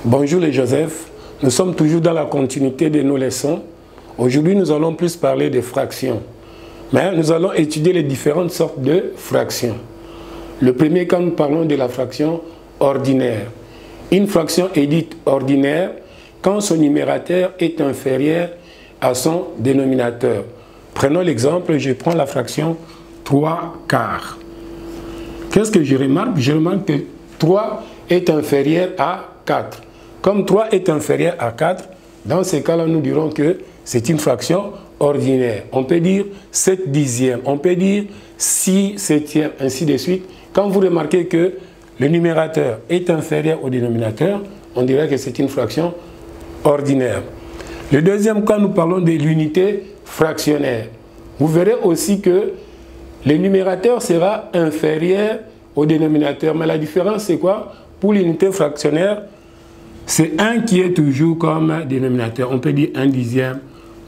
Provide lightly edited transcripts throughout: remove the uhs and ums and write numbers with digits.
Bonjour les Joseph, nous sommes toujours dans la continuité de nos leçons. Aujourd'hui, nous allons plus parler des fractions. Mais nous allons étudier les différentes sortes de fractions. Le premier, quand nous parlons de la fraction ordinaire. Une fraction est dite ordinaire quand son numérateur est inférieur à son dénominateur. Prenons l'exemple, je prends la fraction 3 quarts. Qu'est-ce que je remarque? Je remarque que 3 est inférieur à 4. Comme 3 est inférieur à 4, dans ces cas-là, nous dirons que c'est une fraction ordinaire. On peut dire 7 dixièmes, on peut dire 6 septièmes, ainsi de suite. Quand vous remarquez que le numérateur est inférieur au dénominateur, on dirait que c'est une fraction ordinaire. Le deuxième, quand nous parlons de l'unité fractionnaire, vous verrez aussi que le numérateur sera inférieur au dénominateur. Mais la différence, c'est quoi? Pour l'unité fractionnaire, c'est 1 qui est toujours comme dénominateur. On peut dire 1 dixième,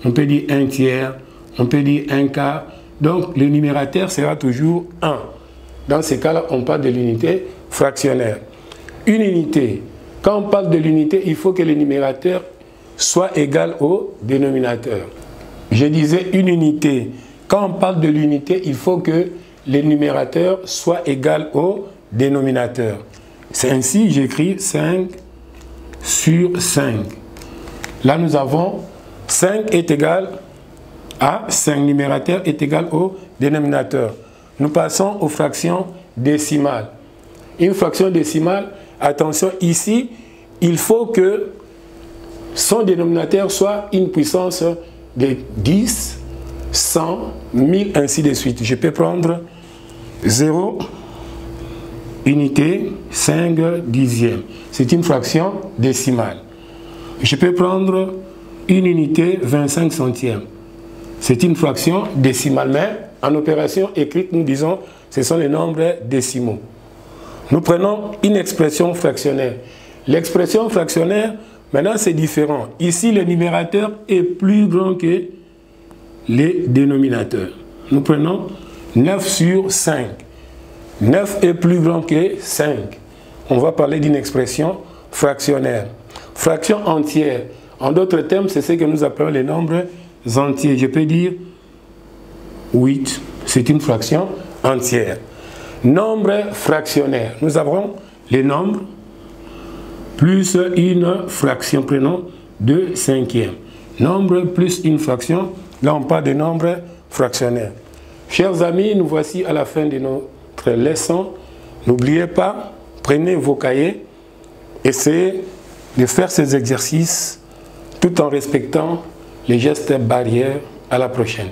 on peut dire 1 tiers, on peut dire 1 quart. Donc, le numérateur sera toujours 1. Dans ces cas-là, on parle de l'unité fractionnaire. Une unité, quand on parle de l'unité, il faut que le numérateur soit égal au dénominateur. Je disais une unité. Quand on parle de l'unité, il faut que le numérateur soit égal au dénominateur. C'est ainsi, j'écris 5 sur 5. Là, nous avons 5 est égal à 5. Numérateur est égal au dénominateur. Nous passons aux fractions décimales. Une fraction décimale, attention, ici, il faut que son dénominateur soit une puissance de 10, 100, 1000, ainsi de suite. Je peux prendre 0, unité, 5 dixièmes. C'est une fraction décimale. Je peux prendre une unité, 25 centièmes. C'est une fraction décimale. Mais en opération écrite, nous disons ce sont les nombres décimaux. Nous prenons une expression fractionnaire. L'expression fractionnaire, maintenant c'est différent. Ici, le numérateur est plus grand que les dénominateurs. Nous prenons 9 sur 5. 9 est plus grand que 5. On va parler d'une expression fractionnaire. Fraction entière. En d'autres termes, c'est ce que nous appelons les nombres entiers. Je peux dire 8. C'est une fraction entière. Nombre fractionnaire. Nous avons les nombres plus une fraction. Prenons 2 cinquièmes. Nombre plus une fraction. Là, on parle de nombres fractionnaires. Chers amis, nous voici à la fin de notre leçon. N'oubliez pas, prenez vos cahiers, essayez de faire ces exercices tout en respectant les gestes barrières. À la prochaine.